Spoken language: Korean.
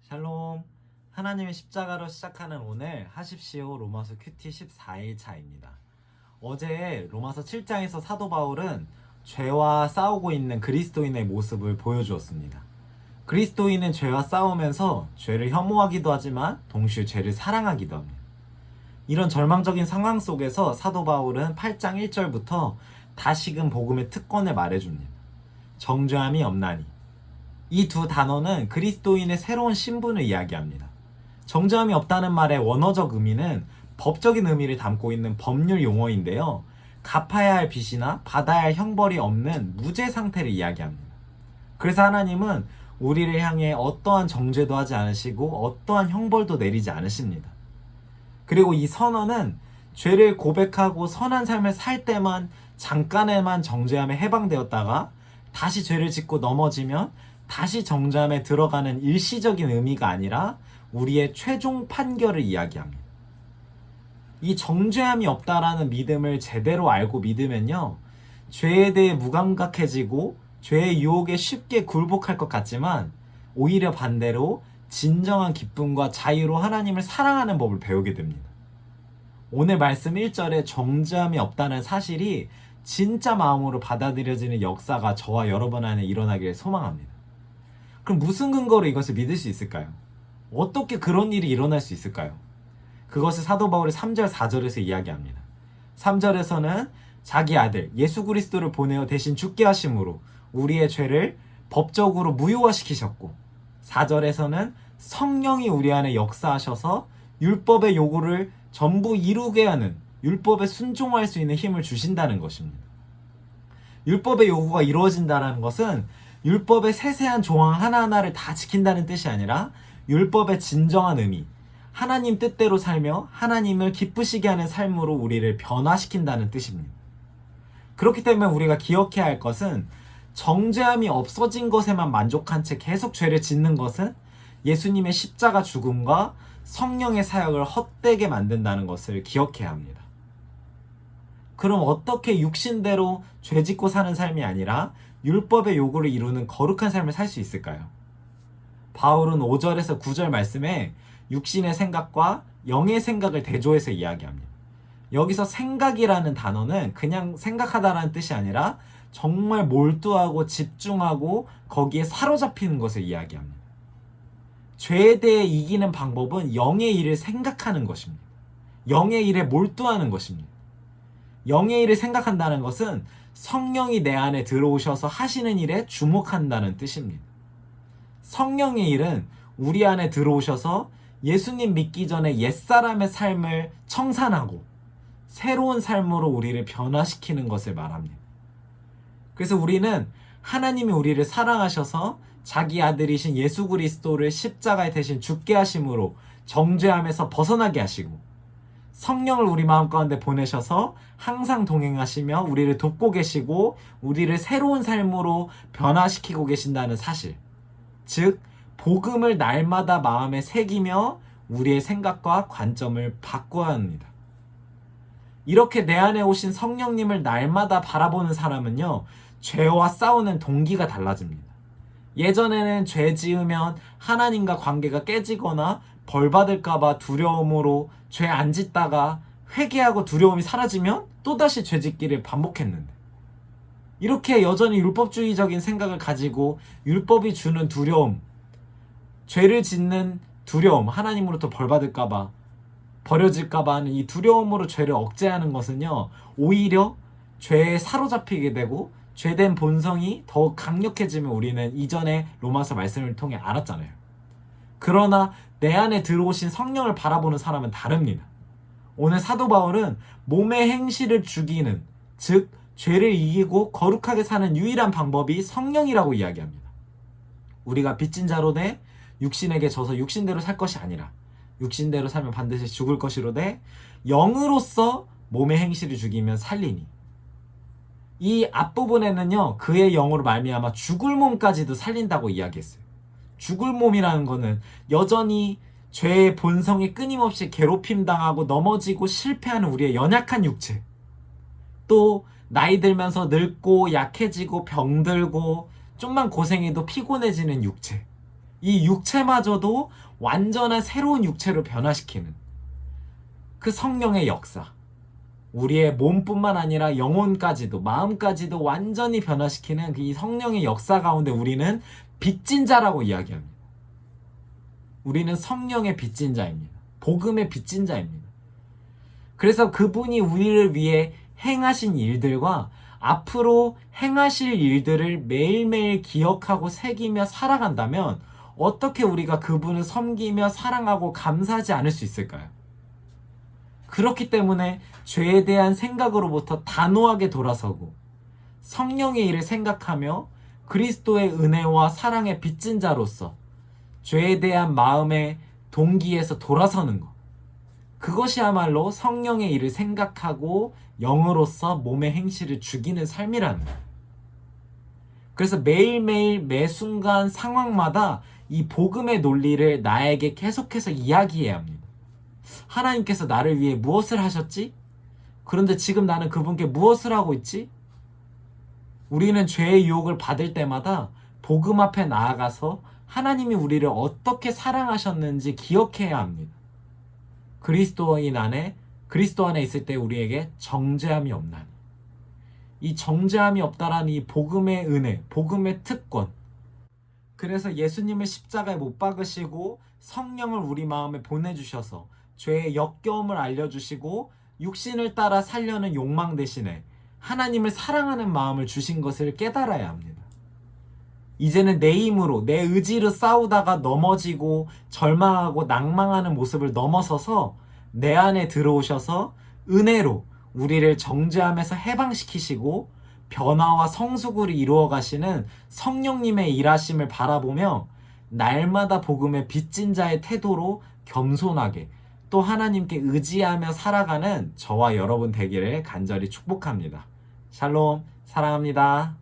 샬롬. 하나님의 십자가로 시작하는 오늘 하십시오 로마서 큐티 14일차입니다. 어제 로마서 7장에서 사도 바울은 죄와 싸우고 있는 그리스도인의 모습을 보여주었습니다. 그리스도인은 죄와 싸우면서 죄를 혐오하기도 하지만 동시에 죄를 사랑하기도 합니다. 이런 절망적인 상황 속에서 사도 바울은 8장 1절부터 다시금 복음의 특권을 말해줍니다. 정죄함이 없나니. 이 두 단어는 그리스도인의 새로운 신분을 이야기합니다. 정죄함이 없다는 말의 원어적 의미는 법적인 의미를 담고 있는 법률 용어인데요. 갚아야 할 빚이나 받아야 할 형벌이 없는 무죄 상태를 이야기합니다. 그래서 하나님은 우리를 향해 어떠한 정죄도 하지 않으시고 어떠한 형벌도 내리지 않으십니다. 그리고 이 선언은 죄를 고백하고 선한 삶을 살 때만 잠깐에만 정죄함에 해방되었다가 다시 죄를 짓고 넘어지면 다시 정죄함에 들어가는 일시적인 의미가 아니라 우리의 최종 판결을 이야기합니다. 이 정죄함이 없다라는 믿음을 제대로 알고 믿으면요, 죄에 대해 무감각해지고 죄의 유혹에 쉽게 굴복할 것 같지만 오히려 반대로 진정한 기쁨과 자유로 하나님을 사랑하는 법을 배우게 됩니다. 오늘 말씀 1절에 정죄함이 없다는 사실이 진짜 마음으로 받아들여지는 역사가 저와 여러분 안에 일어나길 소망합니다. 그럼 무슨 근거로 이것을 믿을 수 있을까요? 어떻게 그런 일이 일어날 수 있을까요? 그것을 사도 바울이 3절 4절에서 이야기합니다. 3절에서는 자기 아들 예수 그리스도를 보내어 대신 죽게 하심으로 우리의 죄를 법적으로 무효화시키셨고, 4절에서는 성령이 우리 안에 역사하셔서 율법의 요구를 전부 이루게 하는, 율법에 순종할 수 있는 힘을 주신다는 것입니다. 율법의 요구가 이루어진다는 것은 율법의 세세한 조항 하나하나를 다 지킨다는 뜻이 아니라 율법의 진정한 의미, 하나님 뜻대로 살며 하나님을 기쁘시게 하는 삶으로 우리를 변화시킨다는 뜻입니다. 그렇기 때문에 우리가 기억해야 할 것은 정죄함이 없어진 것에만 만족한 채 계속 죄를 짓는 것은 예수님의 십자가 죽음과 성령의 사역을 헛되게 만든다는 것을 기억해야 합니다. 그럼 어떻게 육신대로 죄 짓고 사는 삶이 아니라 율법의 요구를 이루는 거룩한 삶을 살 수 있을까요? 바울은 5절에서 9절 말씀에 육신의 생각과 영의 생각을 대조해서 이야기합니다. 여기서 생각이라는 단어는 그냥 생각하다라는 뜻이 아니라 정말 몰두하고 집중하고 거기에 사로잡히는 것을 이야기합니다. 죄에 대해 이기는 방법은 영의 일을 생각하는 것입니다. 영의 일에 몰두하는 것입니다. 영의 일을 생각한다는 것은 성령이 내 안에 들어오셔서 하시는 일에 주목한다는 뜻입니다. 성령의 일은 우리 안에 들어오셔서 예수님 믿기 전에 옛사람의 삶을 청산하고 새로운 삶으로 우리를 변화시키는 것을 말합니다. 그래서 우리는 하나님이 우리를 사랑하셔서 자기 아들이신 예수 그리스도를 십자가에 대신 죽게 하심으로 정죄함에서 벗어나게 하시고, 성령을 우리 마음 가운데 보내셔서 항상 동행하시며 우리를 돕고 계시고 우리를 새로운 삶으로 변화시키고 계신다는 사실, 즉 복음을 날마다 마음에 새기며 우리의 생각과 관점을 바꿔야 합니다. 이렇게 내 안에 오신 성령님을 날마다 바라보는 사람은요, 죄와 싸우는 동기가 달라집니다. 예전에는 죄 지으면 하나님과 관계가 깨지거나 벌 받을까봐 두려움으로 죄 안 짓다가 회개하고 두려움이 사라지면 또다시 죄 짓기를 반복했는데, 이렇게 여전히 율법주의적인 생각을 가지고 율법이 주는 두려움, 죄를 짓는 두려움, 하나님으로부터 벌 받을까봐, 버려질까봐 하는 이 두려움으로 죄를 억제하는 것은요, 오히려 죄에 사로잡히게 되고 죄된 본성이 더욱 강력해지면 우리는 이전에 로마서 말씀을 통해 알았잖아요. 그러나 내 안에 들어오신 성령을 바라보는 사람은 다릅니다. 오늘 사도 바울은 몸의 행실을 죽이는, 즉 죄를 이기고 거룩하게 사는 유일한 방법이 성령이라고 이야기합니다. 우리가 빚진 자로 돼 육신에게 져서 육신대로 살 것이 아니라 육신대로 살면 반드시 죽을 것이로되 영으로서 몸의 행실을 죽이면 살리니. 이 앞부분에는요, 그의 영으로 말미암아 죽을 몸까지도 살린다고 이야기했어요. 죽을 몸이라는 거는 여전히 죄의 본성이 끊임없이 괴롭힘 당하고 넘어지고 실패하는 우리의 연약한 육체, 또 나이 들면서 늙고 약해지고 병들고 좀만 고생해도 피곤해지는 육체, 이 육체마저도 완전한 새로운 육체로 변화시키는 그 성령의 역사. 우리의 몸뿐만 아니라 영혼까지도, 마음까지도 완전히 변화시키는 이 성령의 역사 가운데 우리는 빚진 자라고 이야기합니다. 우리는 성령의 빚진 자입니다. 복음의 빚진 자입니다. 그래서 그분이 우리를 위해 행하신 일들과 앞으로 행하실 일들을 매일매일 기억하고 새기며 살아간다면 어떻게 우리가 그분을 섬기며 사랑하고 감사하지 않을 수 있을까요? 그렇기 때문에 죄에 대한 생각으로부터 단호하게 돌아서고 성령의 일을 생각하며 그리스도의 은혜와 사랑의 빚진 자로서 죄에 대한 마음의 동기에서 돌아서는 것. 그것이야말로 성령의 일을 생각하고 영으로서 몸의 행실을 죽이는 삶이라는 거예요. 그래서 매일매일 매 순간 상황마다 이 복음의 논리를 나에게 계속해서 이야기해야 합니다. 하나님께서 나를 위해 무엇을 하셨지? 그런데 지금 나는 그분께 무엇을 하고 있지? 우리는 죄의 유혹을 받을 때마다 복음 앞에 나아가서 하나님이 우리를 어떻게 사랑하셨는지 기억해야 합니다. 그리스도 안에 있을 때 우리에게 정죄함이 없나니. 이 정죄함이 없다라는 이 복음의 은혜, 복음의 특권. 그래서 예수님을 십자가에 못 박으시고 성령을 우리 마음에 보내주셔서 죄의 역겨움을 알려주시고 육신을 따라 살려는 욕망 대신에 하나님을 사랑하는 마음을 주신 것을 깨달아야 합니다. 이제는 내 힘으로, 내 의지로 싸우다가 넘어지고 절망하고 낭망하는 모습을 넘어서서 내 안에 들어오셔서 은혜로 우리를 정죄함에서 해방시키시고 변화와 성숙을 이루어 가시는 성령님의 일하심을 바라보며 날마다 복음의 빚진 자의 태도로 겸손하게 또 하나님께 의지하며 살아가는 저와 여러분 되기를 간절히 축복합니다. 샬롬, 사랑합니다.